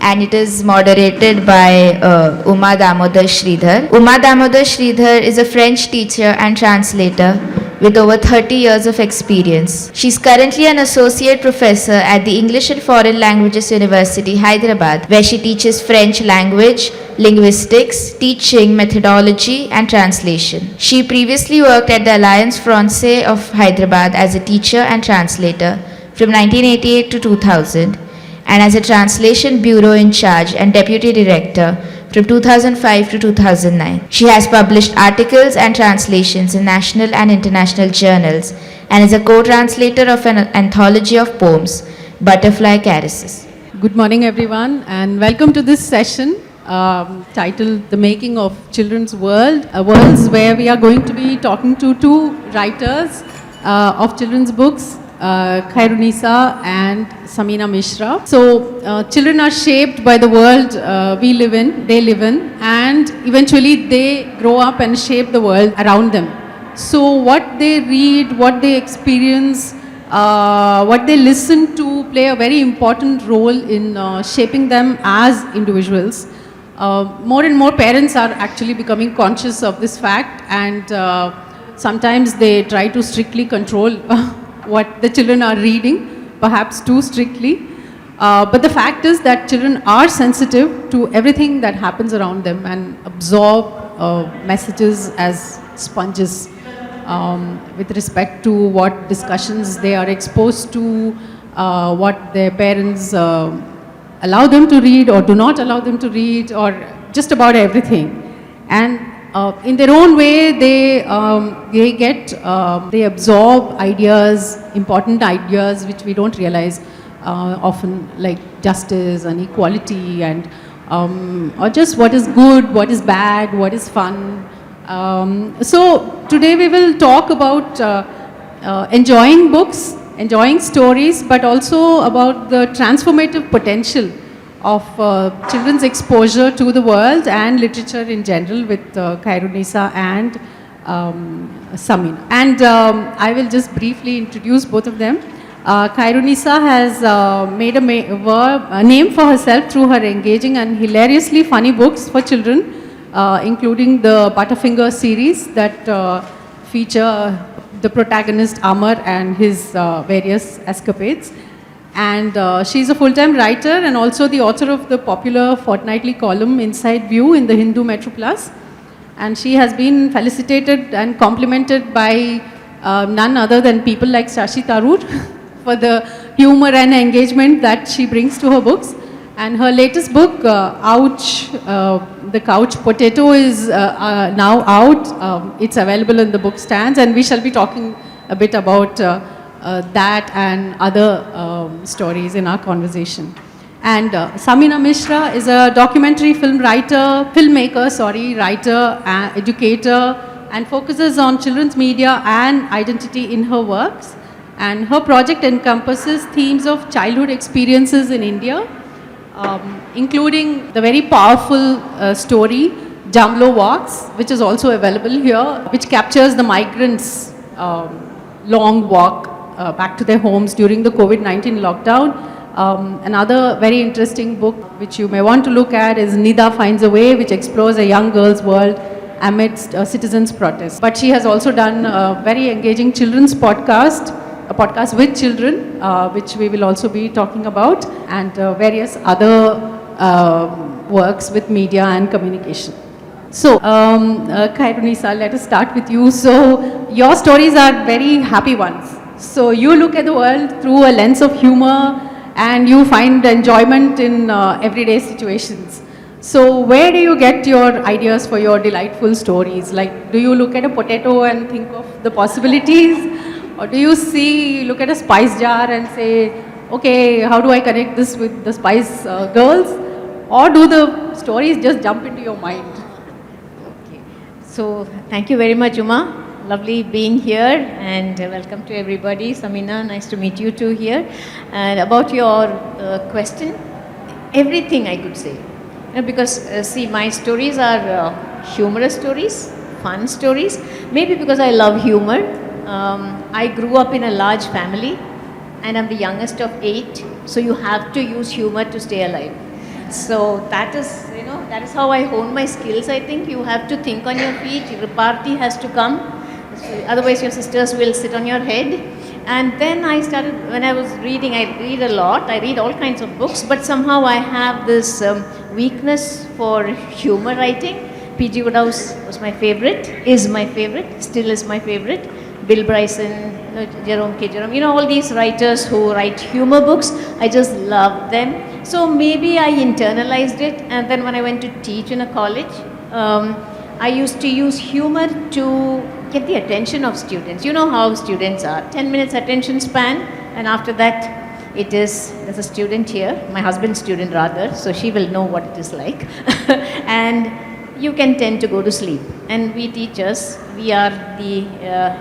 and it is moderated by Uma Damodar Sridhar. Uma Damodar Sridhar is a French teacher and translator with over 30 years of experience. She's currently an associate professor at the English and Foreign Languages University, Hyderabad, where she teaches French language, linguistics, teaching, methodology, and translation. She previously worked at the Alliance Francaise of Hyderabad as a teacher and translator from 1988 to 2000, and as a translation bureau in charge and deputy director from 2005 to 2009. She has published articles and translations in national and international journals and is a co-translator of an anthology of poems, Butterfly Caresses. Good morning, everyone, and welcome to this session titled The Making of Children's World, worlds where we are going to be talking to two writers of children's books, Khyrunnisa and Samina Mishra. So children are shaped by the world we live in, they live in, and eventually they grow up and shape the world around them. So what they read, what they experience, what they listen to play a very important role in shaping them as individuals. More and more parents are actually becoming conscious of this fact, and sometimes they try to strictly control what the children are reading, perhaps too strictly. But the fact is that children are sensitive to everything that happens around them and absorb messages as sponges with respect to what discussions they are exposed to, what their parents allow them to read or do not allow them to read, or just about everything. And in their own way, they absorb ideas, important ideas which we don't realize often, like justice and equality, and or just what is good, what is bad, what is fun. So today we will talk about enjoying books, enjoying stories, but also about the transformative potential of children's exposure to the world and literature in general with Khyrunnisa and Samina. And I will just briefly introduce both of them. Khyrunnisa has made a name for herself through her engaging and hilariously funny books for children, including the Butterfinger series that feature the protagonist Amar and his various escapades. And she's a full-time writer and also the author of the popular fortnightly column Inside View in the Hindu Metro Plus. And she has been felicitated and complimented by none other than people like Shashi Tharoor for the humor and engagement that she brings to her books. And her latest book, Ouch, The Couch Potato, is now out. It's available in the book stands, and we shall be talking a bit about that and other stories in our conversation. And Samina Mishra is a documentary filmmaker, writer, educator, and focuses on children's media and identity in her works. And her project encompasses themes of childhood experiences in India, including the very powerful story Jamlo Walks, which is also available here, which captures the migrants' long walk back to their homes during the COVID-19 lockdown. Another very interesting book which you may want to look at is Nida Finds a Way, which explores a young girl's world amidst citizens' protests. But she has also done a very engaging children's podcast, a podcast with children, which we will also be talking about, and various other works with media and communication. So, Khyrunnisa, let us start with you. So, your stories are very happy ones. So, you look at the world through a lens of humor and you find enjoyment in everyday situations. So, where do you get your ideas for your delightful stories? Like, do you look at a potato and think of the possibilities? Or do you look at a spice jar and say, okay, how do I connect this with the Spice Girls? Or do the stories just jump into your mind? Okay. So, thank you very much, Uma. Lovely being here, and welcome to everybody. Samina, nice to meet you too here. And about your question, everything I could say. Because see, my stories are humorous stories, fun stories. Maybe because I love humor. I grew up in a large family and I'm the youngest of 8, so you have to use humor to stay alive. So that is, that is how I hone my skills. I think you have to think on your feet. Repartee has to come. Otherwise, your sisters will sit on your head. And then I started, when I was reading, I read a lot. I read all kinds of books, but somehow I have this weakness for humor writing. P.G. Woodhouse was my favorite, is my favorite, still is my favorite. Bill Bryson, Jerome K. Jerome, all these writers who write humor books, I just love them. So maybe I internalized it, and then when I went to teach in a college, I used to use humor to get the attention of students. You know how students are, 10 minutes attention span, and after that, there's a student here, my husband's student rather, so she will know what it is like. And you can tend to go to sleep. And we teachers, we are the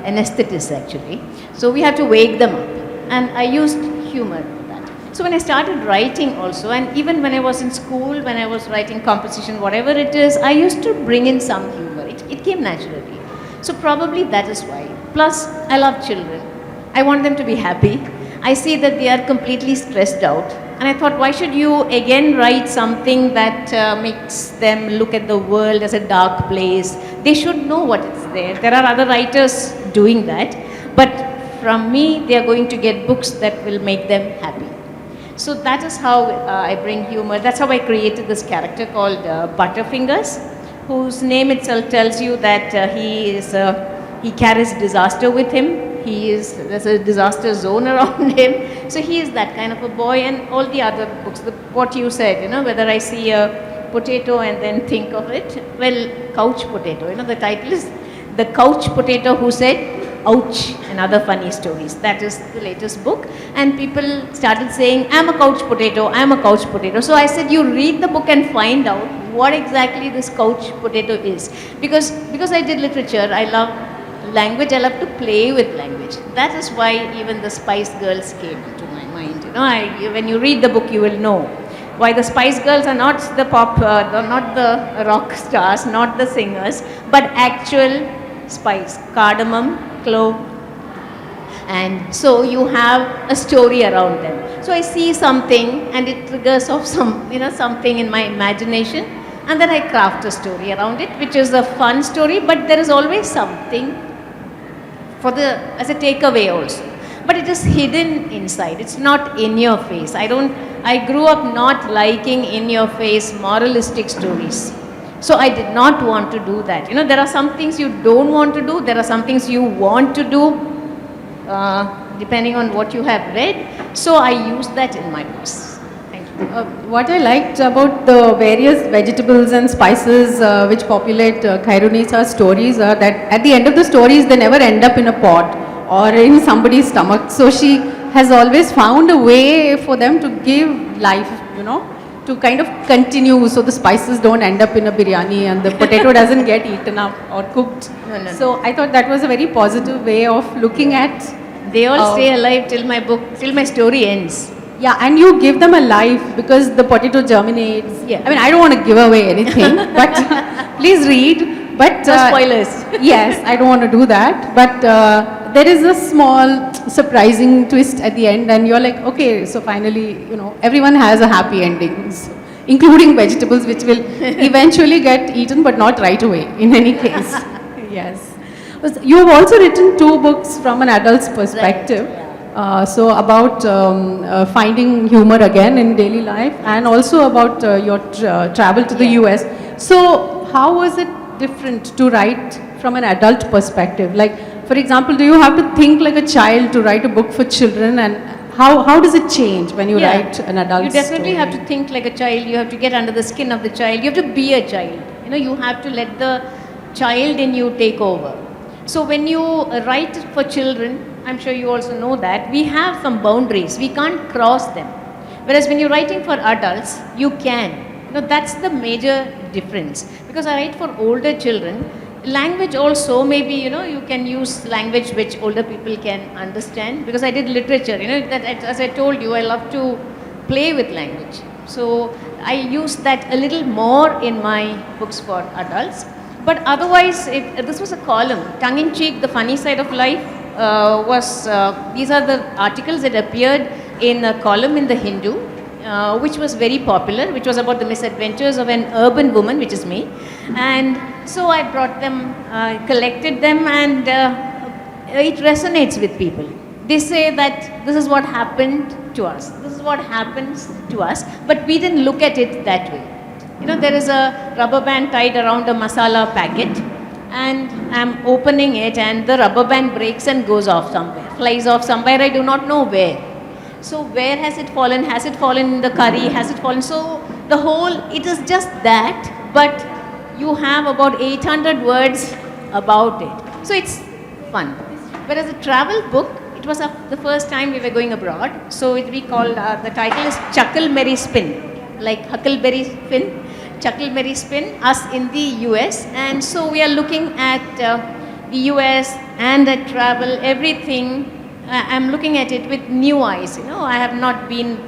anesthetists actually. So we have to wake them up. And I used humor for that. So when I started writing also, and even when I was in school, when I was writing composition, whatever it is, I used to bring in some humor. It came naturally. So probably that is why. Plus, I love children. I want them to be happy. I see that they are completely stressed out. And I thought, why should you again write something that makes them look at the world as a dark place? They should know what is there. There are other writers doing that. But from me, they are going to get books that will make them happy. So that is how I bring humor. That's how I created this character called Butterfingers, whose name itself tells you that he carries disaster with him. There's a disaster zone around him. So he is that kind of a boy, and all the other books, what you said, whether I see a potato and then think of it, well, couch potato, the title is The Couch Potato Who Said, Ouch, and Other Funny Stories. That is the latest book. And people started saying, I'm a couch potato, I'm a couch potato. So I said, you read the book and find out what exactly this couch potato is. Because I did literature, I love language, I love to play with language. That is why even the Spice Girls came into my mind. When you read the book, you will know why the Spice Girls are not the not the rock stars, not the singers, but actual spice, cardamom, clove, and so you have a story around them. So I see something, and it triggers off something in my imagination, and then I craft a story around it, which is a fun story, but there is always something as a takeaway also. But it is hidden inside. It's not in your face. I grew up not liking in your face moralistic stories. So I did not want to do that. There are some things you don't want to do. There are some things you want to do, depending on what you have read. So I use that in my books. What I liked about the various vegetables and spices which populate Khyrunnisa stories are that at the end of the stories they never end up in a pot or in somebody's stomach. So she has always found a way for them to give life, to kind of continue, so the spices don't end up in a biryani and the potato doesn't get eaten up or cooked. No. So I thought that was a very positive way of looking at. They all stay alive till my story ends. Yeah, and you give them a life because the potato germinates. Yeah. I mean, I don't want to give away anything, but please read. But no spoilers. Yes, I don't want to do that. But there is a small surprising twist at the end, and you're like, okay, so finally, everyone has a happy ending, including vegetables, which will eventually get eaten, but not right away. In any case, yes. You have also written 2 books from an adult's perspective. Right. So about finding humor again in daily life, and also about your travel to the US. So how was it different to write from an adult perspective? Like, for example, do you have to think like a child to write a book for children, and how does it change when you write an adult You definitely story? have to think like a child. You have to get under the skin of the child. You have to be a child. You have to let the child in you take over. So when you write for children, I'm sure you also know that, we have some boundaries. We can't cross them. Whereas when you're writing for adults, you can. That's the major difference. Because I write for older children, language also, maybe, you can use language which older people can understand. Because I did literature, that as I told you, I love to play with language. So I use that a little more in my books for adults. But otherwise, this was a column, tongue-in-cheek, the funny side of life. These are the articles that appeared in a column in The Hindu which was very popular, which was about the misadventures of an urban woman, which is me. And so I brought them, collected them, and it resonates with people. They say that this is what happened to us, this is what happens to us, but we didn't look at it that way. You know, there is a rubber band tied around a masala packet, and I'm opening it, and the rubber band breaks and goes off somewhere, flies off somewhere, I do not know where. So where has it fallen? Has it fallen in the curry? Has it fallen? So the whole, it is just that, but you have about 800 words about it. So it's fun. Whereas a travel book, it was the first time we were going abroad. So we called, the title is Chuckle Merry Spin, like Huckleberry Spin. Chuckleberry Spin, us in the US, and so we are looking at the US and at travel, everything. I'm looking at it with new eyes. You know, I have not been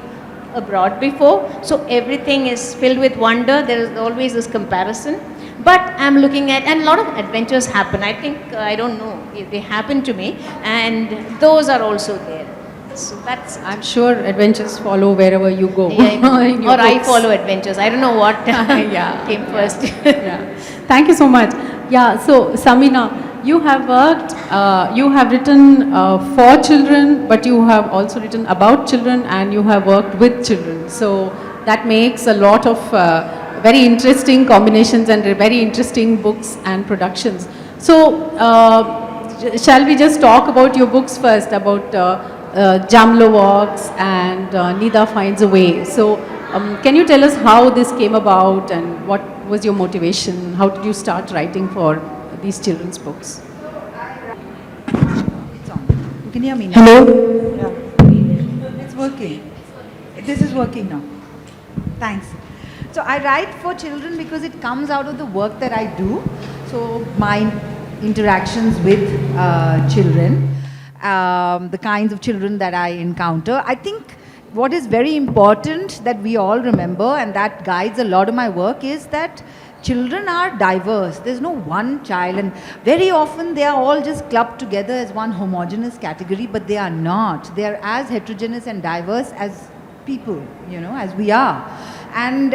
abroad before, so everything is filled with wonder. There is always this comparison, but I'm looking at, and a lot of adventures happen. I think, I don't know if they happen to me, and those are also there. So that's, I'm sure adventures follow wherever you go. yeah, in or your I books. follow adventures. I don't know what Yeah. came first. Yeah. Thank you so much. Yeah, so Samina, you have worked, you have written for children, but you have also written about children, and you have worked with children. So that makes a lot of very interesting combinations and very interesting books and productions. So shall we just talk about your books first, about Jamlo Walks and Nida Finds a Way. So can you tell us how this came about and what was your motivation? How did you start writing for these children's books? It's on. You can hear me now? Hello? Yeah. It's working. This is working now. Thanks. So I write for children because it comes out of the work that I do. So my interactions with children, the kinds of children that I encounter. I think what is very important that we all remember, and that guides a lot of my work, is that children are diverse. There's no one child, and very often they are all just clubbed together as one homogeneous category, but they are not. They are as heterogeneous and diverse as people, you know, as we are. And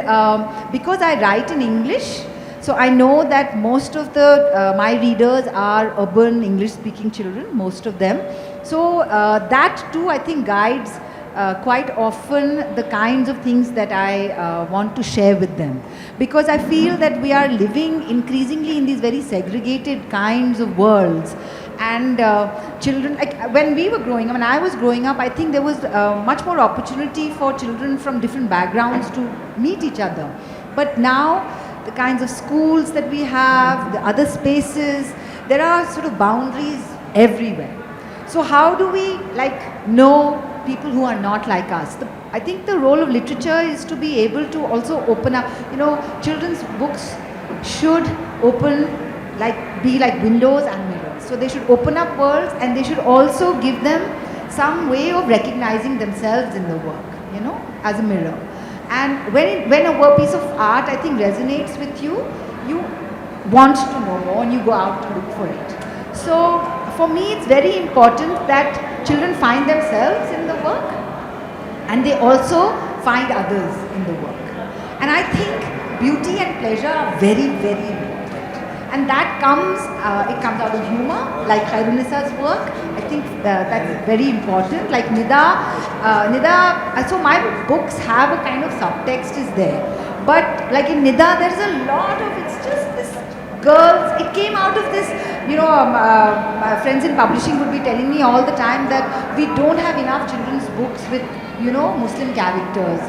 because I write in English, so I know that most of the my readers are urban English-speaking children, most of them. So that too, I think, guides quite often the kinds of things that I want to share with them, because I feel that we are living increasingly in these very segregated kinds of worlds. And children, like when we were growing up, when I was growing up, I think there was much more opportunity for children from different backgrounds to meet each other. But now, the kinds of schools that we have, the other spaces, there are sort of boundaries everywhere. So how do we know people who are not like us? I think the role of literature is to be able to also open up, you know, children's books should be like windows and mirrors. So they should open up worlds, and they should also give them some way of recognizing themselves in the work, you know, as a mirror. And when a piece of art, I think, resonates with you, you want to know more and you go out to look for it. So for me, it's very important that children find themselves in the work, and they also find others in the work. And I think beauty and pleasure are very, very important. And that comes out of humor, like Khyrunnisa's work. I think that's very important. Like Nida, so my books have a kind of subtext is there. But like in Nida, there's a lot of, it's just this girls, it came out of this, you know, my friends in publishing would be telling me all the time that we don't have enough children's books with, you know, Muslim characters.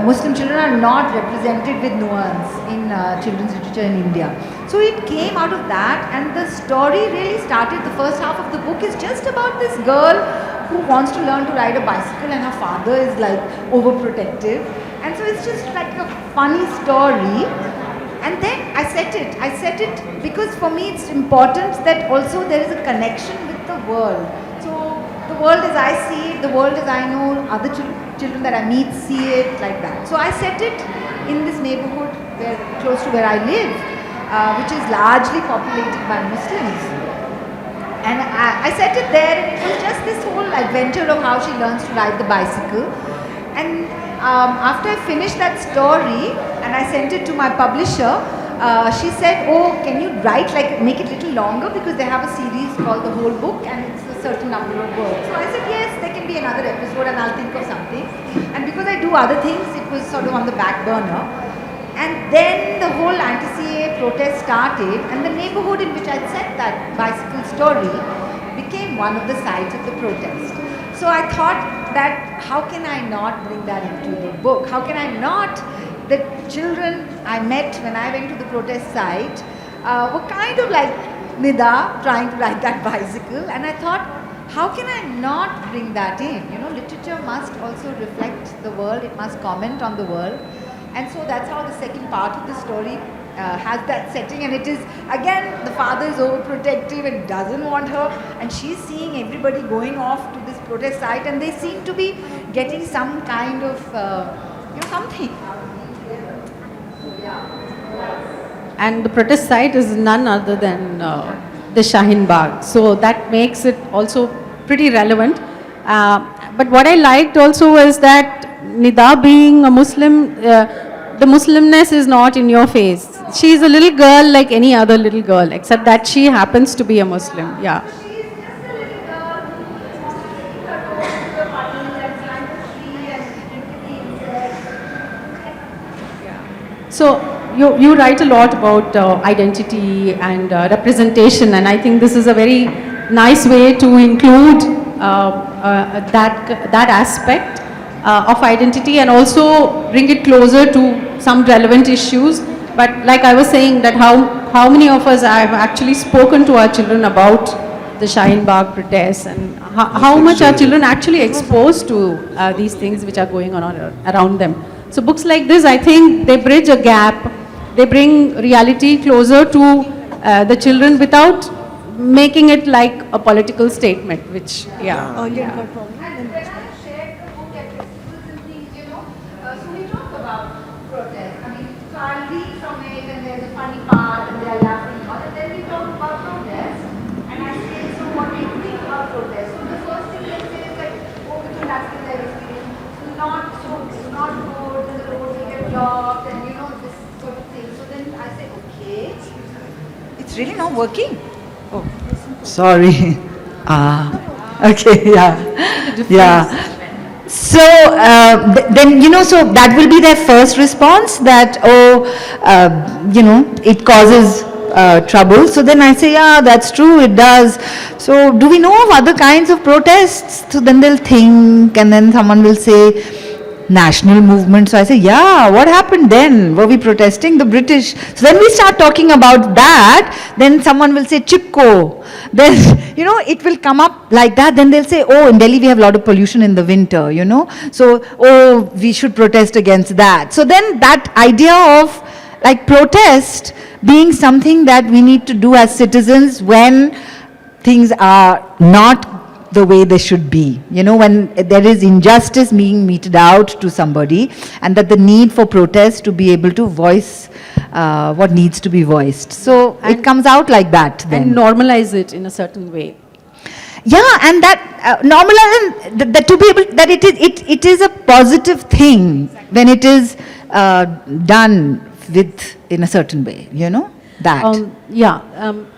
Muslim children are not represented with nuance in children's literature in India. So it came out of that, and the story really started, the first half of the book is just about this girl who wants to learn to ride a bicycle, and her father is like overprotective. And so it's just like a funny story. And then I set it because for me it's important that also there is a connection with the world. So the world as I see it, the world as I know, other children that I meet see it, like that. So I set it in this neighborhood close to where I live, which is largely populated by Muslims. And I set it there, and it was just this whole adventure of how she learns to ride the bicycle. And after I finished that story and I sent it to my publisher, she said, oh, can you write, like make it a little longer, because they have a series called The Whole Book and it's a certain number of words. So I said, yes, there can be another episode and I'll think of something. And because I do other things, it was sort of on the back burner. And then the whole anti-CAA protest started, and the neighborhood in which I'd set that bicycle story became one of the sites of the protest. So I thought that how can I not bring that into the book? How can I not? The children I met when I went to the protest site were kind of like Nida trying to ride that bicycle, and I thought, how can I not bring that in? You know, literature must also reflect the world, it must comment on the world. And so that's how the second part of the story has that setting, and it is, again, the father is overprotective and doesn't want her, and she's seeing everybody going off to this protest site, and they seem to be getting some kind of, something. And the protest site is none other than the Shaheen Bagh. So that makes it also pretty relevant. But what I liked also was that Nida being a Muslim, the Muslimness is not in your face. She is a little girl like any other little girl, except that she happens to be a Muslim. Yeah. So you write a lot about identity and representation, and I think this is a very nice way to include that aspect of identity and also bring it closer to some relevant issues. But like I was saying, that how many of us have actually spoken to our children about the Shaheen Bagh protests, and how much are children actually exposed to these things which are going on around them. So books like this, I think they bridge a gap. They bring reality closer to the children without making it like a political statement, which, yeah. And when I shared the book at festivals and things, so we talk about protest. I mean, so I'll read from it, and there's a funny part, and they're laughing, and then we talk about protest, and I say, so what do you think about protest? So the first thing they say is like, oh, because that's the their experience. It's not good, and the roads will get blocked, and this sort of thing. So then I say, okay, it's really not working. Oh, sorry. Okay, yeah. So then, so that will be their first response, that, it causes trouble. So then I say, yeah, that's true, it does. So do we know of other kinds of protests? So then they'll think, and then someone will say, national movement. So I say, yeah, what happened then? Were we protesting the British? So then we start talking about that. Then someone will say Chipko. Then, it will come up like that. Then they'll say, oh, in Delhi we have a lot of pollution in the winter, So, oh, we should protest against that. So then that idea of like protest being something that we need to do as citizens when things are not the way they should be, when there is injustice being meted out to somebody, and that the need for protest to be able to voice what needs to be voiced. So it comes out like that then. And normalize it in a certain way. Yeah, and that normalize, that to be able, that it is a positive thing when it is done in a certain way, that.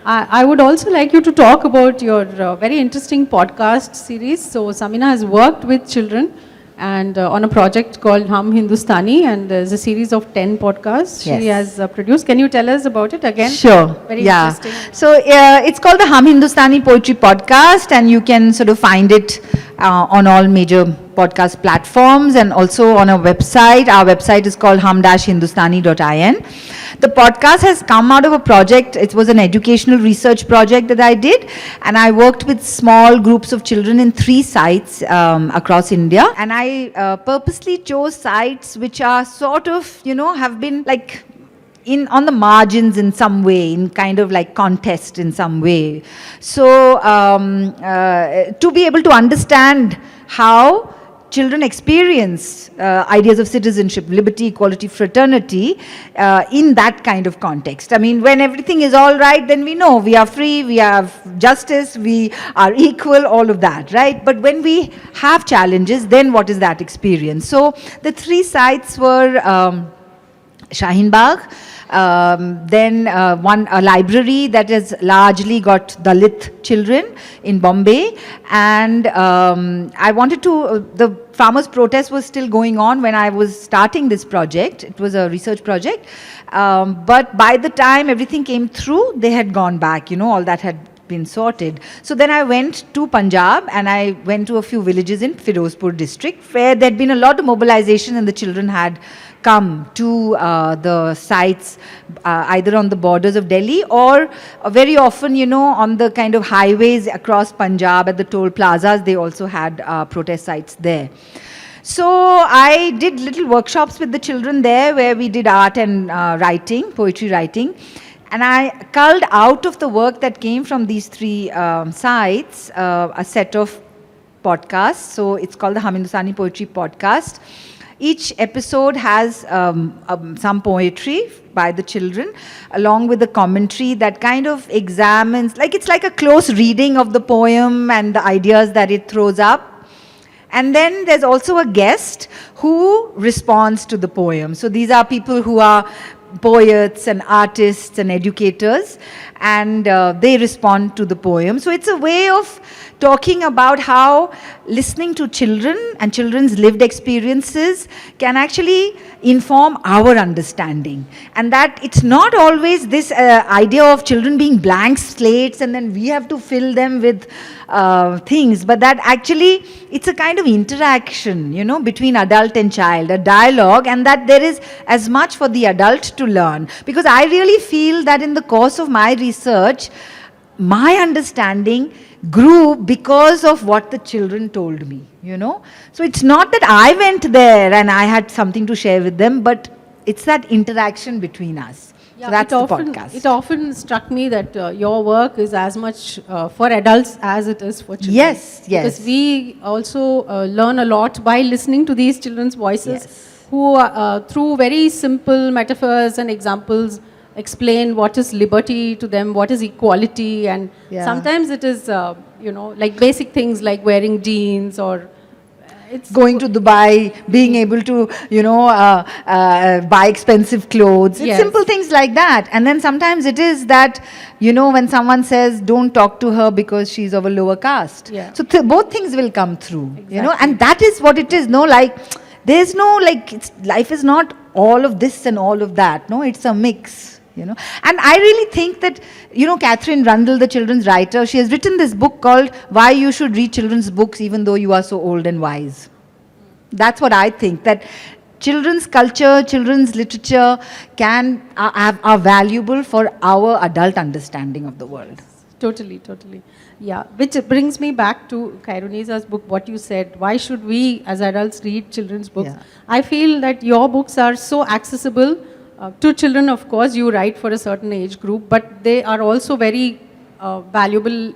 I would also like you to talk about your very interesting podcast series. So Samina has worked with children and on a project called Hum Hindustani, and there's a series of 10 podcasts she has produced. Can you tell us about it again? Sure. Very interesting. So it's called the Hum Hindustani Poetry Podcast, and you can sort of find it on all major podcast platforms and also on our website. Our website is called hum-hindustani.in. The podcast has come out of a project. It was an educational research project that I did, and I worked with small groups of children in 3 sites across India, and I purposely chose sites which are sort of, have been like on the margins in some way, in kind of like contest in some way. So to be able to understand how children experience ideas of citizenship, liberty, equality, fraternity in that kind of context. I mean, when everything is all right, then we know we are free, we have justice, we are equal, all of that, right? But when we have challenges, then what is that experience? So the three sites were Shaheen Bagh, then a library that has largely got Dalit children in Bombay, and I wanted to, the farmers' protest was still going on when I was starting this project. It was a research project, but by the time everything came through, they had gone back, all that had been sorted. So then I went to Punjab and I went to a few villages in Firozpur district where there'd been a lot of mobilization and the children had come to the sites either on the borders of Delhi or very often, on the kind of highways across Punjab at the toll plazas, they also had protest sites there. So I did little workshops with the children there where we did art and writing, poetry writing. And I culled out of the work that came from these three sites a set of podcasts. So it's called the Hindustani Poetry Podcast. Each episode has some poetry by the children, along with a commentary that kind of examines, it's like a close reading of the poem and the ideas that it throws up. And then there's also a guest who responds to the poem. So these are people who are poets and artists and educators, and they respond to the poem. So it's a way of talking about how listening to children and children's lived experiences can actually inform our understanding, and that it's not always this idea of children being blank slates and then we have to fill them with things, but that actually it's a kind of interaction, between adult and child, a dialogue, and that there is as much for the adult to learn. Because I really feel that in the course of my research, my understanding grew because of what the children told me, So it's not that I went there and I had something to share with them, but it's that interaction between us. Yeah, so that's the podcast. It often struck me that your work is as much for adults as it is for children. Yes. Because we also learn a lot by listening to these children's voices, who through very simple metaphors and examples explain what is liberty to them, what is equality, and sometimes it is, like basic things like wearing jeans or it's going to Dubai, being able to, buy expensive clothes. It's simple things like that. And then sometimes it is that, when someone says, don't talk to her because she's of a lower caste. Yeah. So both things will come through, and that is what it is. There's no, life is not all of this and all of that. No, it's a mix. And I really think that, Catherine Rundle, the children's writer, she has written this book called Why You Should Read Children's Books Even Though You Are So Old and Wise. That's what I think, that children's culture, children's literature are valuable for our adult understanding of the world. Totally. Yeah, which brings me back to Khyrunnisa's book, what you said. Why should we as adults read children's books? Yeah. I feel that your books are so accessible to children. Of course, you write for a certain age group, but they are also very valuable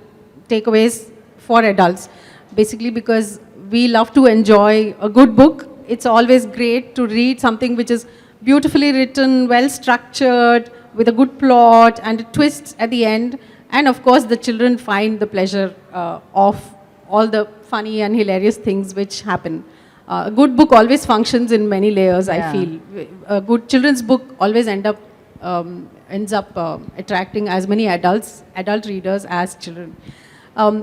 takeaways for adults. Basically because we love to enjoy a good book. It's always great to read something which is beautifully written, well structured, with a good plot and a twist at the end. And of course, the children find the pleasure of all the funny and hilarious things which happen. A good book always functions in many layers, I feel. A good children's book always ends up attracting as many adult readers as children.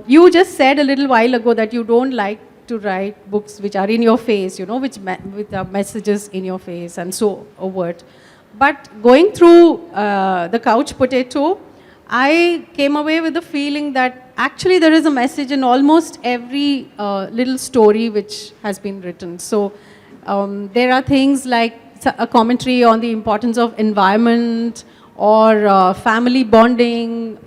You just said a little while ago that you don't like to write books which are in your face, with messages in your face and so overt. But going through The Couch Potato, I came away with the feeling that actually there is a message in almost every little story which has been written. So there are things like a commentary on the importance of environment or family bonding.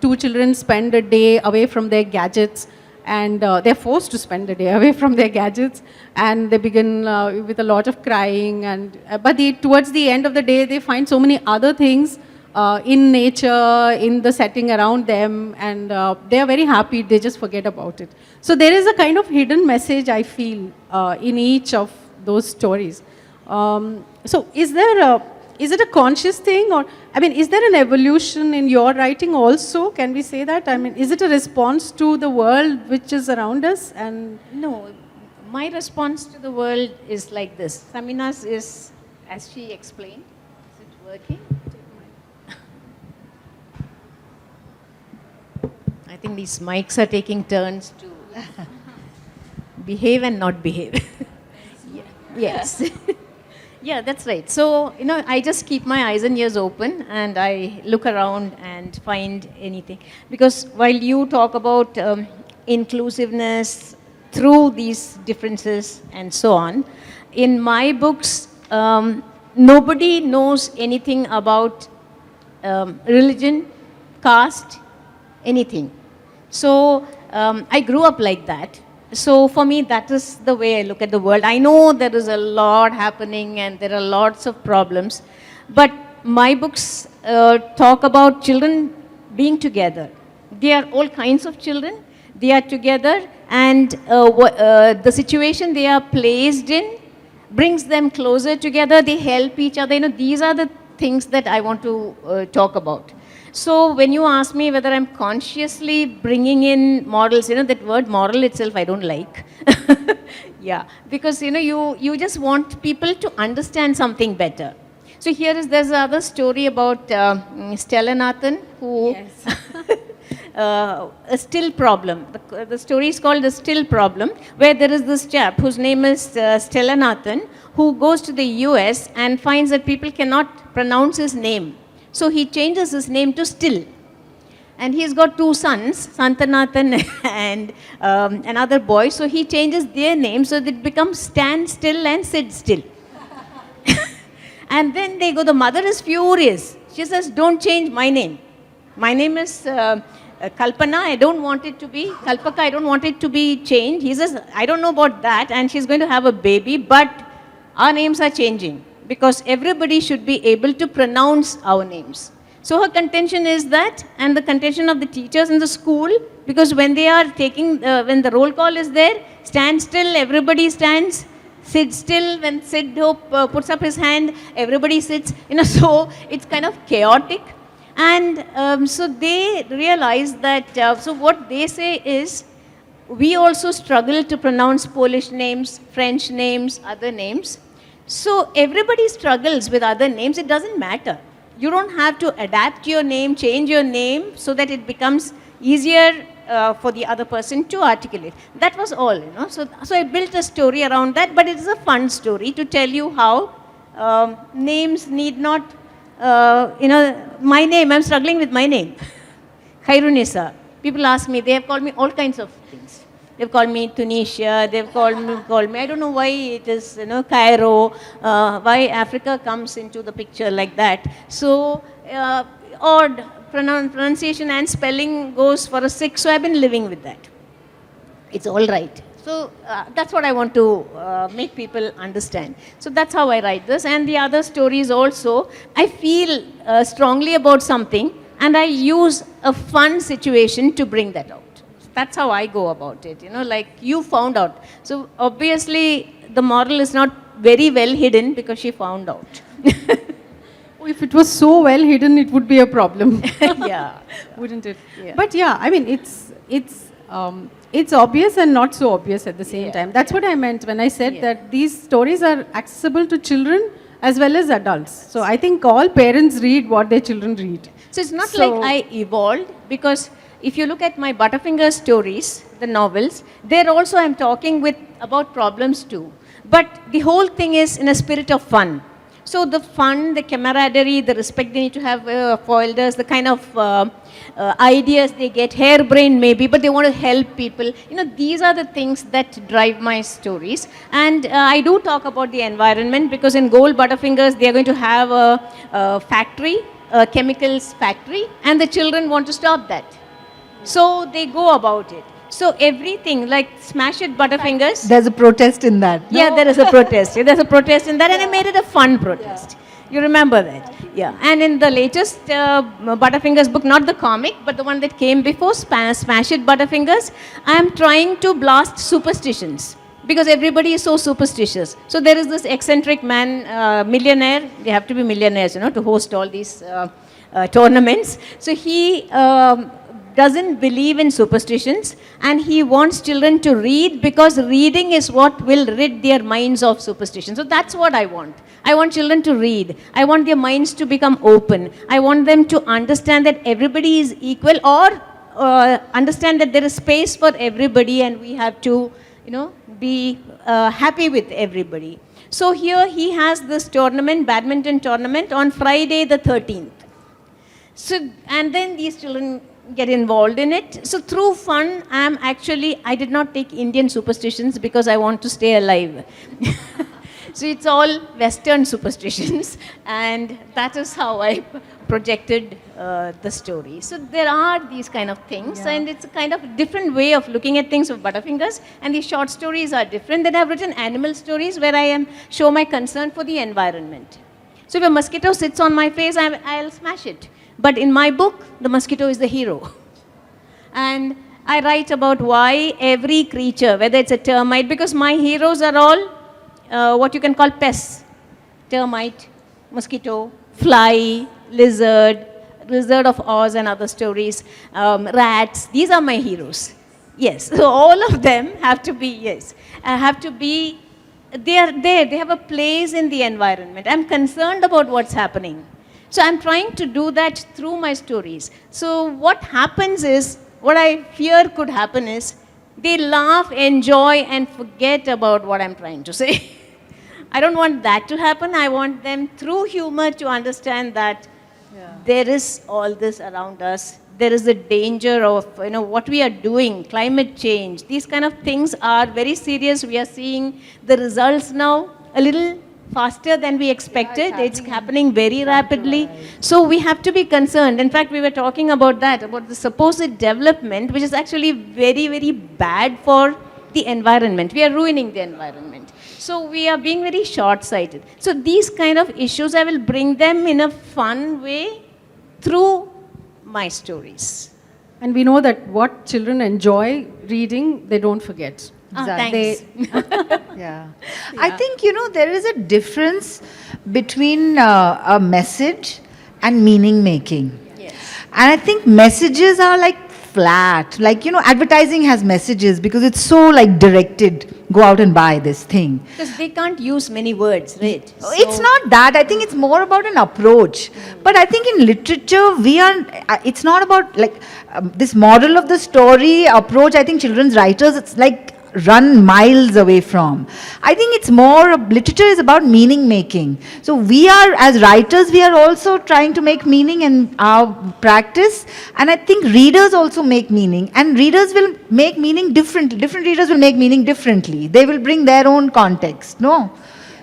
Two children spend a day away from their gadgets, and they're forced to spend a day away from their gadgets, and they begin with a lot of crying. But towards the end of the day, they find so many other things in nature, in the setting around them, and they are very happy, they just forget about it. So there is a kind of hidden message I feel in each of those stories. So is it a conscious thing, or, I mean, is there an evolution in your writing also? Can we say that? I mean, is it a response to the world which is around us? And No, my response to the world is like this. Samina's is, as she explained, is it working? I think these mics are taking turns to behave and not behave. Yeah. Yes. Yeah, that's right. So, I just keep my eyes and ears open and I look around and find anything. Because while you talk about inclusiveness through these differences and so on, in my books, nobody knows anything about religion, caste, anything. So, I grew up like that. So for me, that is the way I look at the world. I know there is a lot happening and there are lots of problems, but my books talk about children being together. They are all kinds of children. They are together, and the situation they are placed in brings them closer together. They help each other. These are the things that I want to talk about. So when you ask me whether I'm consciously bringing in models, that word moral itself I don't like. Yeah, because you just want people to understand something better. So there's another story about Stella Nathan, who a still problem. The story is called The Still Problem, where there is this chap whose name is Stella Nathan, who goes to the US and finds that people cannot pronounce his name. So he changes his name to Still. And he's got two sons, Santanathan and another boy. So he changes their names so that it becomes Stand Still and Sit Still. And then the mother is furious. She says, don't change my name. My name is Kalpana, I don't want it to be, Kalpaka, I don't want it to be changed. He says, I don't know about that, and she's going to have a baby, but our names are changing, because everybody should be able to pronounce our names. So her contention is that, and the contention of the teachers in the school, because when they are taking, when the roll call is there, stand still, everybody stands. Sit still, when Sid Hope puts up his hand, everybody sits. So it's kind of chaotic. And so they realize that, so what they say is, we also struggle to pronounce Polish names, French names, other names. So everybody struggles with other names, it doesn't matter. You don't have to adapt your name, change your name so that it becomes easier for the other person to articulate. That was all, So I built a story around that, but it is a fun story to tell you how names need not, my name, I'm struggling with my name. Khyrunnisa. People ask me, they have called me all kinds of things. They've called me Tunisia, they've called me, I don't know why it is, Cairo, why Africa comes into the picture like that. So, odd pronunciation and spelling goes for a 6, so I've been living with that. It's all right. So, that's what I want to make people understand. So, that's how I write this. And the other stories also, I feel strongly about something and I use a fun situation to bring that out. That's how I go about it, like you found out. So obviously the moral is not very well hidden because she found out. If it was so well hidden, it would be a problem. Yeah. Wouldn't it? Yeah. But yeah, I mean, it's obvious and not so obvious at the same time. That's what I meant when I said that these stories are accessible to children as well as adults. So I think all parents read what their children read. So it's not like I evolved, because if you look at my Butterfinger stories, the novels, there also I'm talking about problems too. But the whole thing is in a spirit of fun. So the fun, the camaraderie, the respect they need to have for elders, the kind of ideas they get, harebrained maybe, but they want to help people. These are the things that drive my stories. And I do talk about the environment, because in Gold Butterfingers, they are going to have a factory, a chemicals factory, and the children want to stop that. So they go about it. So everything, like Smash It Butterfingers. There's a protest in that. Yeah, there is a protest. There's a protest in that, and I made it a fun protest. You remember that? Yeah. And in the latest Butterfingers book, not the comic, but the one that came before, Smash It Butterfingers, I am trying to blast superstitions because everybody is so superstitious. So there is this eccentric man, millionaire. They have to be millionaires, to host all these tournaments. So he doesn't believe in superstitions, and he wants children to read because reading is what will rid their minds of superstition. So that's what I want. I want children to read. I want their minds to become open. I want them to understand that everybody is equal, or understand that there is space for everybody and we have to, be happy with everybody. So here he has this tournament, badminton tournament, on Friday the 13th. So, and then these children get involved in it. So through fun, I did not take Indian superstitions because I want to stay alive. So it's all Western superstitions, and that is how I projected the story. So there are these kind of things, and it's a kind of different way of looking at things with Butterfingers, and the short stories are different. Then I've written animal stories where I show my concern for the environment. So if a mosquito sits on my face, I'll smash it. But in my book, the mosquito is the hero. And I write about why every creature, whether it's a termite, because my heroes are all what you can call pests. Termite, mosquito, fly, lizard, Wizard of Oz and other stories, rats. These are my heroes. Yes, so all of them have to be, they are there, they have a place in the environment. I'm concerned about what's happening. So I'm trying to do that through my stories. So what happens is, what I fear could happen is, they laugh, enjoy, and forget about what I'm trying to say. I don't want that to happen. I want them, through humor, to understand that there is all this around us. There is a danger of, what we are doing, climate change. These kind of things are very serious. We are seeing the results now a little faster than we expected. It's happening very rapidly. So we have to be concerned. In fact, we were talking about that, about the supposed development, which is actually very, very bad for the environment. We are ruining the environment. So we are being very short-sighted. So these kind of issues, I will bring them in a fun way through my stories. And we know that what children enjoy reading, they don't forget. Thanks. I think, there is a difference between a message and meaning making. Yes. And I think messages are like flat. Like, advertising has messages because it's so directed. Go out and buy this thing. Because they can't use many words, right? So It's not that. I think it's more about an approach. But I think in literature, it's not about this model of the story approach. I think children's writers, it's run miles away from. I think it's more, literature is about meaning making. So we are, as writers, we are also trying to make meaning in our practice. And I think readers also make meaning. And readers will make meaning differently. Different readers will make meaning differently. They will bring their own context, no?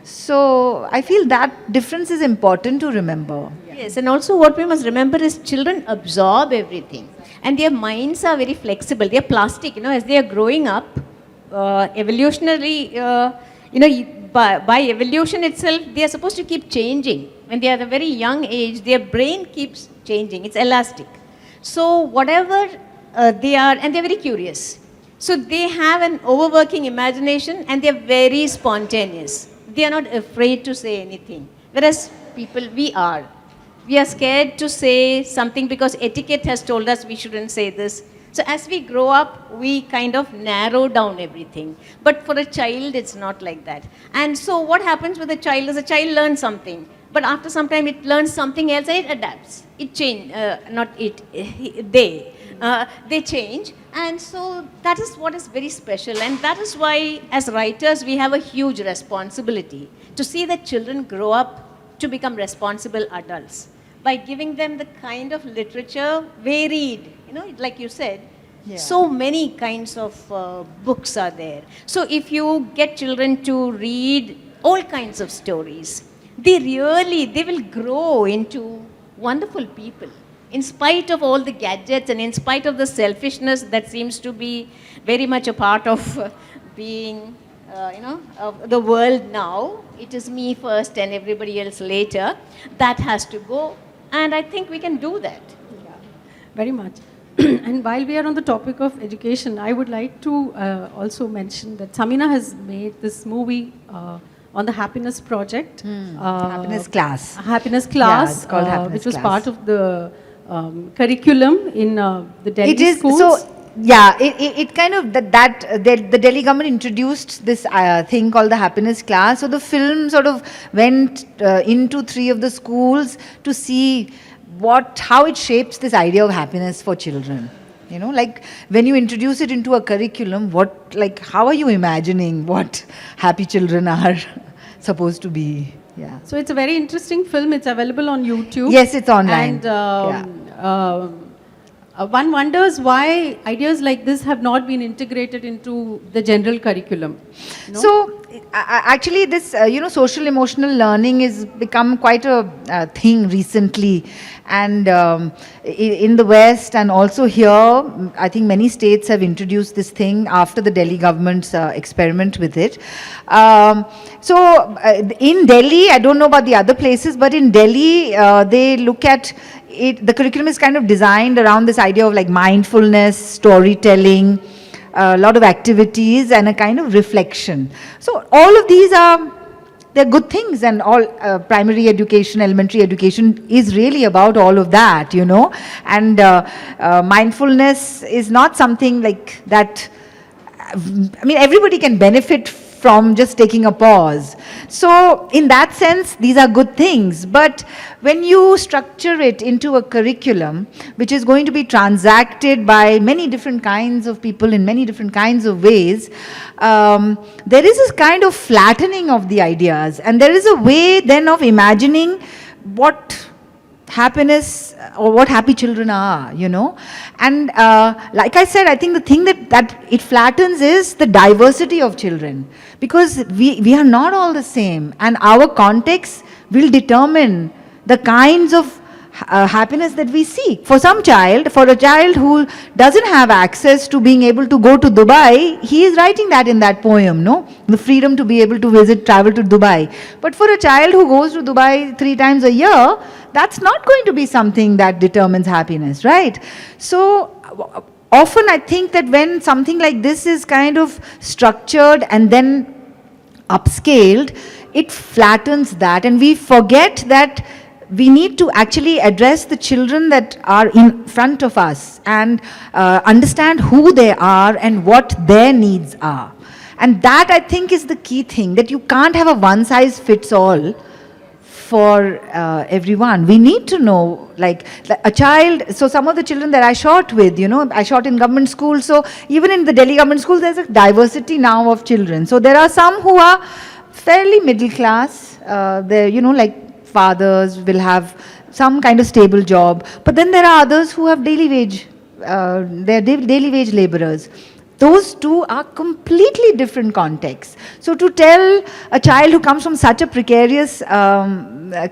So I feel that difference is important to remember. Yes, and also what we must remember is children absorb everything. And their minds are very flexible. They are plastic, as they are growing up. Evolutionarily, by evolution itself, they are supposed to keep changing. When they are at a very young age, their brain keeps changing. It's elastic. So whatever they are, and they're very curious. So they have an overworking imagination, and they're very spontaneous. They are not afraid to say anything. Whereas people, we are scared to say something because etiquette has told us we shouldn't say this. So as we grow up, we kind of narrow down everything. But for a child, it's not like that. And so what happens with a child is, a child learns something. But after some time, it learns something else and it adapts. It changes, they change. And so that is what is very special. And that is why, as writers, we have a huge responsibility to see that children grow up to become responsible adults, by giving them the kind of literature, varied, like you said, so many kinds of books are there. So if you get children to read all kinds of stories, they will grow into wonderful people. In spite of all the gadgets and in spite of the selfishness that seems to be very much a part of being of the world now. It is me first and everybody else later. That has to go, and I think we can do that. Very much. And while we are on the topic of education, I would like to also mention that Samina has made this movie on the Happiness Project. Happiness class. Happiness class, Yeah, it's called Happiness which was class. part of the curriculum in the Delhi It is schools. so. Yeah, it kind of the Delhi government introduced this thing called the happiness class. So the film sort of went into 3 of the schools to see how it shapes this idea of happiness for children. You know, like when you introduce it into a curriculum, how are you imagining what happy children are supposed to be? Yeah. So it's a very interesting film. It's available on YouTube. Yes, it's online. And one wonders why ideas like this have not been integrated into the general curriculum. No? So, actually, this social emotional learning has become quite a thing recently, and in the West and also here, I think many states have introduced this thing after the Delhi government's experiment with it. In Delhi, I don't know about the other places, but in Delhi, they look at it. The curriculum is kind of designed around this idea of like mindfulness, storytelling, a lot of activities, and a kind of reflection. So all of these they're good things, and all primary education, elementary education is really about all of that, you know. And mindfulness is not something like that. I mean, everybody can benefit from just taking a pause. So in that sense, these are good things. But when you structure it into a curriculum, which is going to be transacted by many different kinds of people in many different kinds of ways, there is this kind of flattening of the ideas. And there is a way then of imagining what happiness or what happy children are, you know. And like I said, I think the thing that it flattens is the diversity of children, because we are not all the same, and our context will determine the kinds of happiness that we seek. For a child who doesn't have access to being able to go to Dubai, he is writing that in that poem, no? The freedom to be able to travel to Dubai. But for a child who goes to Dubai 3 times a year, that's not going to be something that determines happiness, right? So often I think that when something like this is kind of structured and then upscaled, it flattens that, and we forget that we need to actually address the children that are in front of us and understand who they are and what their needs are. And that, I think, is the key thing, that you can't have a one-size-fits-all for everyone. We need to know, like a child, so some of the children that I shot with, you know, I shot in government schools, so even in the Delhi government schools, there's a diversity now of children. So there are some who are fairly middle class, they're, you know, like fathers will have some kind of stable job, but then there are others who have daily wage, they're daily wage laborers. Those two are completely different contexts. So to tell a child who comes from such a precarious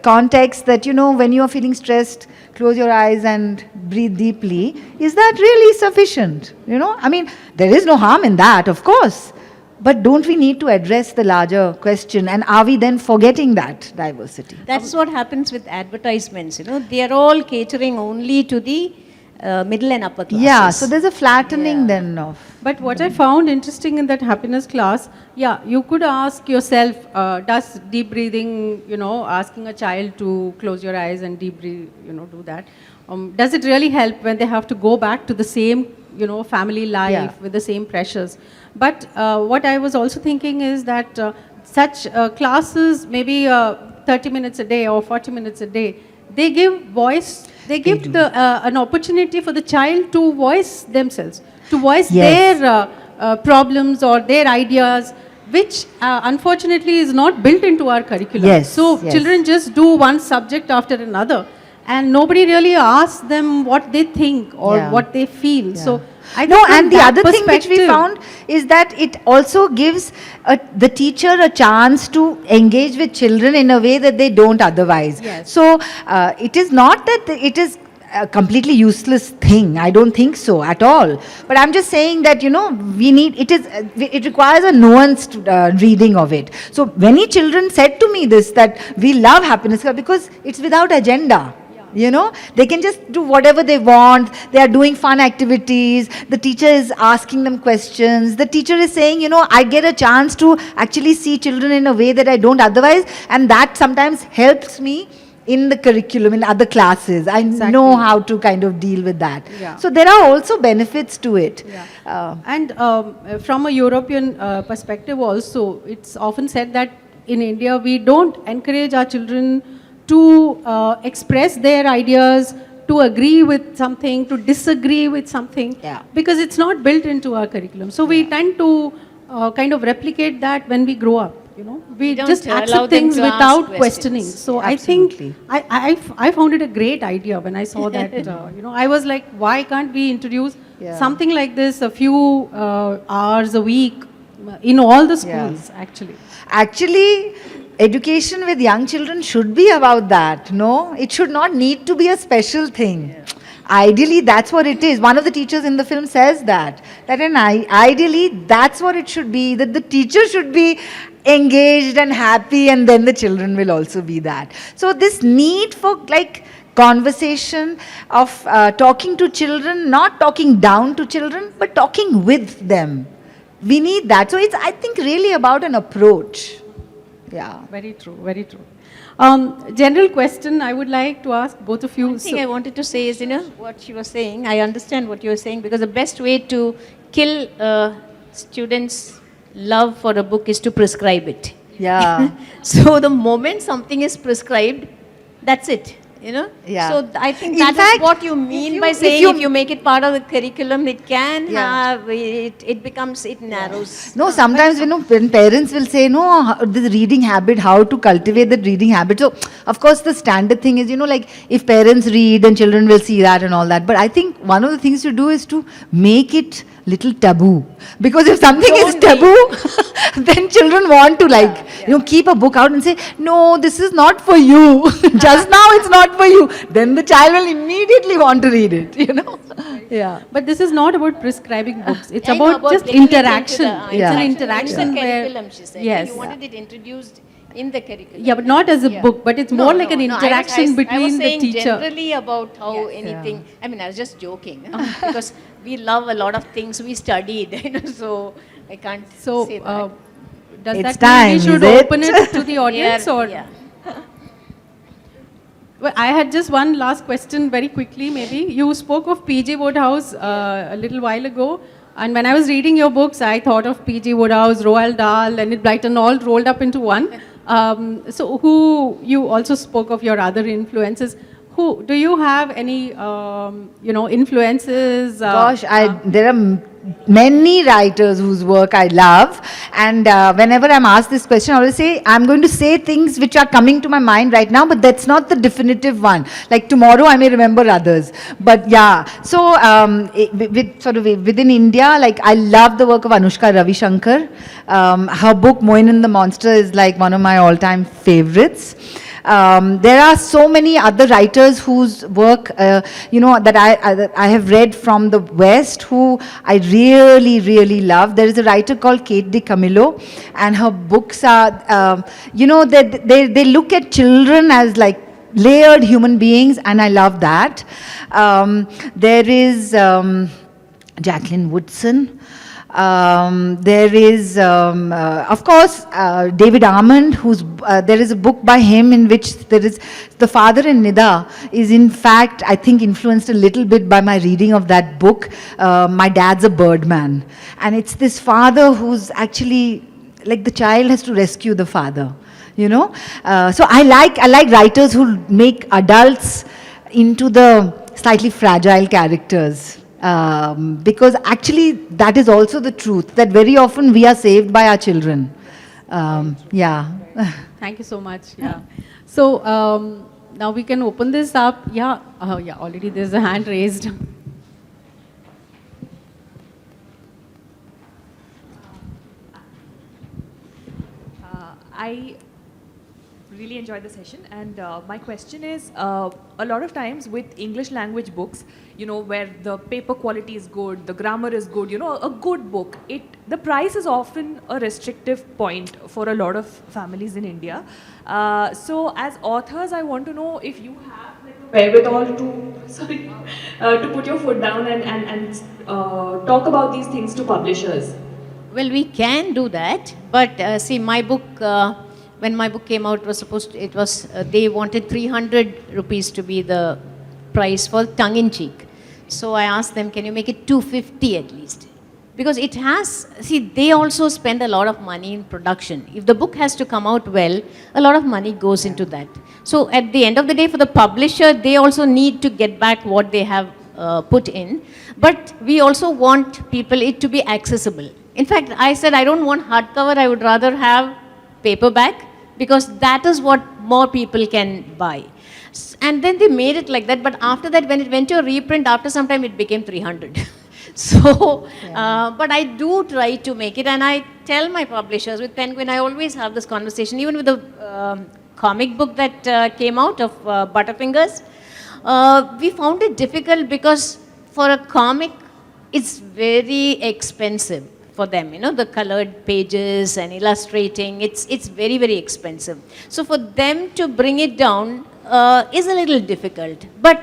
context that, you know, when you are feeling stressed, close your eyes and breathe deeply, is that really sufficient? You know, I mean, there is no harm in that, of course. But don't we need to address the larger question, and are we then forgetting that diversity? That's what happens with advertisements, you know. They are all catering only to the middle and upper classes. Yeah, so there's a flattening then of... But what I found interesting in that happiness class, yeah, you could ask yourself, does deep breathing, you know, asking a child to close your eyes and deep breathe, you know, do that, does it really help when they have to go back to the same, you know, family life with the same pressures? But what I was also thinking is that such classes, maybe 30 minutes a day or 40 minutes a day, they give voice, they give an opportunity for the child to voice themselves, to voice their problems or their ideas, which unfortunately is not built into our curriculum. So children just do one subject after another, and nobody really asks them what they think or what they feel. So I think and the other thing which we found is that it also gives the teacher a chance to engage with children in a way that they don't otherwise. So it is not that it is a completely useless thing. I don't think so at all. But I'm just saying that, it requires a nuanced reading of it. So many children said to me this, that we love Happiness Club because it's without agenda. They can just do whatever they want. They are doing fun activities. The teacher is asking them questions. The teacher is saying, I get a chance to actually see children in a way that I don't otherwise. And that sometimes helps me in the curriculum, in other classes. I know how to kind of deal with that. Yeah. So there are also benefits to it. Yeah. And from a European perspective also, it's often said that in India, we don't encourage our children to express their ideas, to agree with something, to disagree with something, because it's not built into our curriculum. So we tend to kind of replicate that when we grow up. We just accept things without questioning. So Absolutely. I think I found it a great idea when I saw that. I was like, why can't we introduce something like this a few hours a week in all the schools? Actually, education with young children should be about that. No, it should not need to be a special thing. Ideally, that's what it is. One of the teachers in the film says that ideally, that's what it should be, that the teacher should be engaged and happy, and then the children will also be that. So this need for conversation of talking to children, not talking down to children, but talking with them. We need that. So it's, I think, really about an approach. Yeah. Very true, very true. General question I would like to ask both of you. One thing I wanted to say is, what she was saying, I understand what you were saying, because the best way to kill students' love for a book is to prescribe it. Yeah. So the moment something is prescribed, that's it. Yeah. So I think In that fact, is what you mean by saying if you make it part of the curriculum, it can have, it narrows. No, sometimes, when parents will say, this reading habit, how to cultivate that reading habit. So, of course, the standard thing is, if parents read, then children will see that and all that. But I think one of the things to do is to make it little taboo. Because if something is taboo, then children want to keep a book out and say, no, this is not for you. Just now it's not for you. Then the child will immediately want to read it, Yeah. But this is not about prescribing books. It's about just interaction. It's an interaction in the where... curriculum, she said. Yes. You wanted it introduced in the curriculum. Yeah, but not as a book, but it's more like an interaction between the teacher. I was saying generally about how anything, I mean, I was just joking, because we love a lot of things we studied, so I can't say that. Does It's that mean we time, should is it? open it to the audience? Yeah. Well, I had just one last question very quickly maybe. You spoke of P.G. Wodehouse a little while ago. And when I was reading your books, I thought of P.G. Wodehouse, Roald Dahl, Leonard Blyton, all rolled up into one. So who, you also spoke of your other influences. Who, do you have any, influences? There are many writers whose work I love, and whenever I'm asked this question, I always say, I'm going to say things which are coming to my mind right now, but that's not the definitive one. Like tomorrow I may remember others. But yeah, so within India, I love the work of Anushka Ravishankar. Her book, Moin and the Monster, is one of my all-time favorites. There are so many other writers whose work, that I have read from the West, who I really, really love. There is a writer called Kate DiCamillo, and her books are, they look at children as layered human beings, and I love that. There is Jacqueline Woodson. There is, of course, David Armand, there is a book by him in which there is, the father in Nida is in fact, I think, influenced a little bit by my reading of that book, My Dad's a Birdman. And it's this father who's actually, the child has to rescue the father, So I like writers who make adults into the slightly fragile characters. Because actually that is also the truth, that very often we are saved by our children. Yeah. Thank you so much. Yeah. So now we can open this up. Yeah. Yeah. Already there's a hand raised. really enjoyed the session. And my question is, a lot of times with English language books, you know, where the paper quality is good, the grammar is good, you know, a good book, the price is often a restrictive point for a lot of families in India. So as authors, I want to know if you have like a wherewithal to, sorry, to put your foot down and talk about these things to publishers. Well, we can do that, but see, my book, when my book came out, they wanted 300 rupees to be the price for tongue-in-cheek. So I asked them, can you make it 250 at least? Because it has, see, they also spend a lot of money in production. If the book has to come out well, a lot of money goes into that. So at the end of the day, for the publisher, they also need to get back what they have put in. But we also want it to be accessible. In fact, I said I don't want hardcover, I would rather have paperback, because that is what more people can buy. And then they made it like that, but after that, when it went to a reprint, after some time it became 300. So, but I do try to make it, and I tell my publishers, with Penguin, I always have this conversation, even with the comic book that came out of Butterfingers. We found it difficult because for a comic, it's very expensive for them, you know, the colored pages and illustrating, it's very, very expensive. So for them to bring it down is a little difficult. But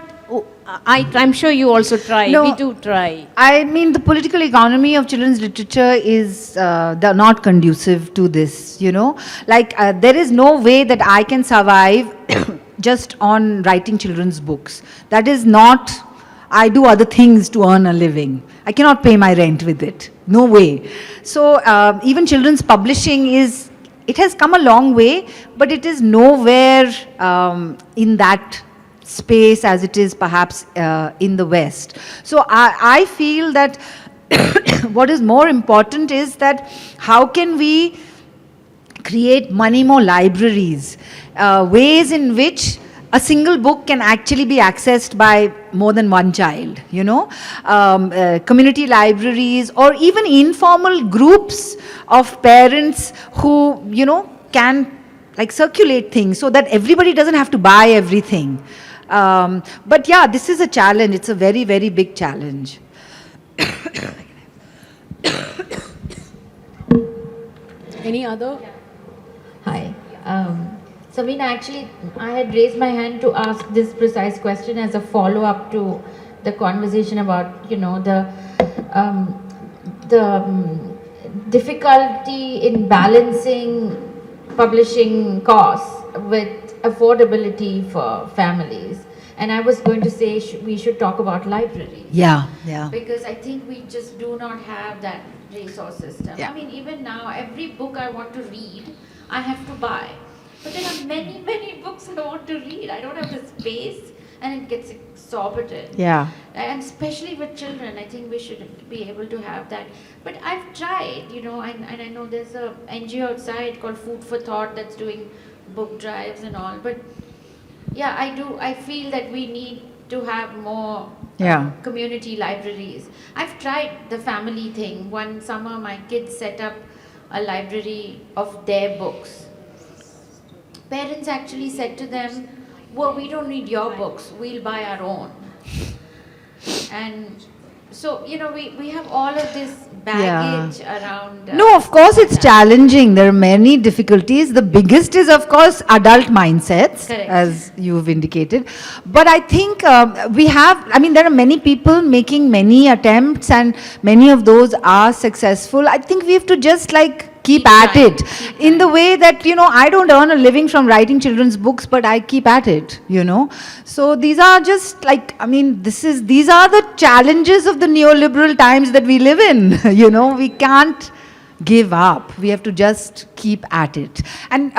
I'm sure you also try. No, we do try. I mean, the political economy of children's literature is not conducive to this, you know. Like, there is no way that I can survive just on writing children's books. That is not, I do other things to earn a living. I cannot pay my rent with it. No way. So even children's publishing it has come a long way, but it is nowhere in that space as it is perhaps in the West. So I feel that what is more important is that how can we create many more libraries, ways in which a single book can actually be accessed by more than one child, you know, community libraries or even informal groups of parents who, you know, can like circulate things so that everybody doesn't have to buy everything. But yeah, this is a challenge. It's a very, very big challenge. Any other? Hi. Samina, actually, I had raised my hand to ask this precise question as a follow-up to the conversation about, you know, the difficulty in balancing publishing costs with affordability for families. And I was going to say we should talk about libraries. Yeah. Because I think we just do not have that resource system. Yeah. I mean, even now, every book I want to read, I have to buy. But there are many, many books I want to read. I don't have the space, and it gets exorbitant. Yeah. And especially with children, I think we should be able to have that. But I've tried, you know, and I know there's a NGO outside called Food for Thought that's doing book drives and all. But yeah, I feel that we need to have more community libraries. I've tried the family thing. One summer, my kids set up a library of their books. Parents actually said to them, well, we don't need your books, we'll buy our own. And so, you know, we have all of this baggage around. No, of course it's challenging. There are many difficulties. The biggest is, of course, adult mindsets, Correct. as you've indicated. But I think there are many people making many attempts and many of those are successful. I think we have to just keep at trying, it keep in the trying. way that, you know, I don't earn a living from writing children's books, but I keep at it, you know. So these are just these are the challenges of the neoliberal times that we live in. You know, we can't give up. We have to just keep at it. And,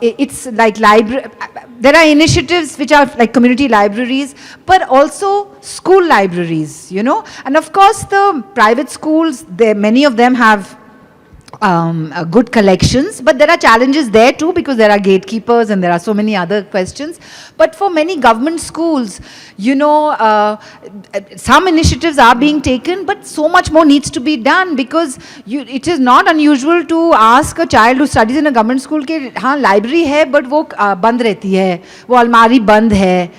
it's like there are initiatives which are like community libraries, but also school libraries, you know. And of course, the private schools, many of them have good collections, but there are challenges there too because there are gatekeepers and there are so many other questions. But for many government schools, you know, some initiatives are being taken, but so much more needs to be done because it is not unusual to ask a child who studies in a government school कि हाँ library है but वो बंद रहती है, वो अलमारी बंद है,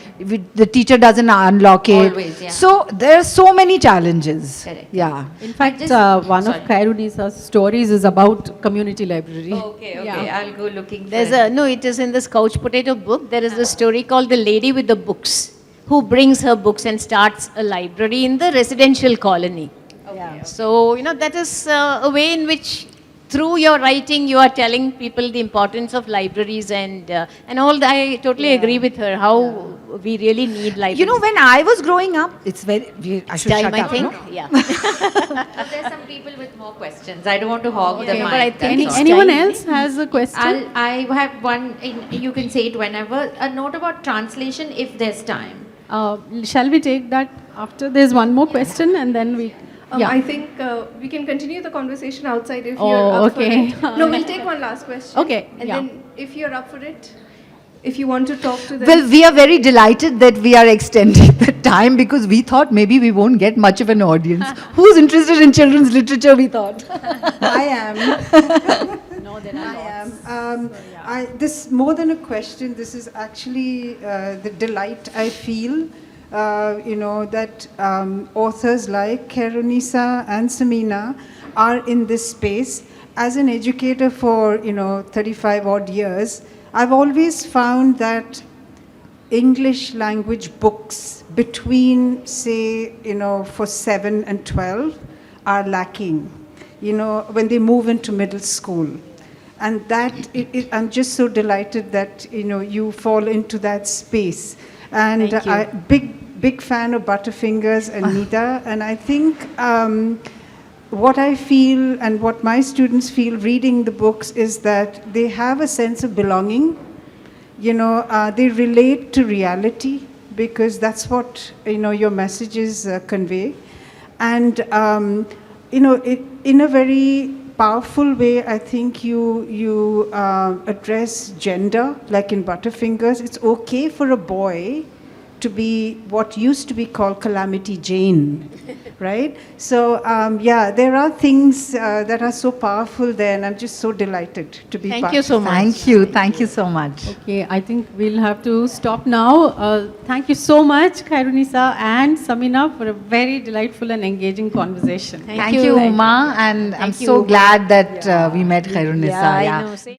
the teacher doesn't unlock it. Always, yeah. So there are so many challenges. Correct. Yeah. In fact, just- one sorry. of Khyrunnisa stories is about community library. Okay, I'll go looking. It is in this couch potato book. There is a story called The Lady with the Books, who brings her books and starts a library in the residential colony. Okay. So, you know, that is a way in which through your writing you are telling people the importance of libraries and all that. I totally agree with her how we really need libraries. You know, when I was growing up, it's very. I should time, shut I up, think. no? Yeah. But there's some people with more questions. I don't want to hog the Yeah, mic. but I think that's all. Anyone time. else has a question? I have one. You can say it whenever. A note about translation, if there's time. Shall we take that after? There's one more question and then we. Yeah. I think we can continue the conversation outside if Oh, you're up okay. for it. No, we'll take one last question. Okay, And yeah. then if you're up for it, if you want to talk to them. Well, we are very delighted that we are extending the time because we thought maybe we won't get much of an audience. Who's interested in children's literature, we thought. I am. No, there are I am. This more than a question. This is actually the delight I feel. You know that authors like Khyrunnisa and Samina are in this space. As an educator for 35 odd years, I've always found that English language books between say for 7 and 12 are lacking. When they move into middle school. And that, I'm just so delighted that, you fall into that space. And Thank you. Big fan of Butterfingers and Nita. And I think what I feel and what my students feel reading the books is that they have a sense of belonging. They relate to reality because that's what, your messages convey. And, in a very powerful way, I think you address gender, like in Butterfingers. It's okay for a boy to be what used to be called Calamity Jane, right? So, there are things that are so powerful there, and I'm just so delighted to be Thank part. you so much. Thank you so much. Okay, I think we'll have to stop now. Thank you so much, Khyrunnisa and Samina, for a very delightful and engaging conversation. Thank you, Uma, and I'm Thank you, so Uma. glad that we met Khyrunnisa. Yeah, I know. Say-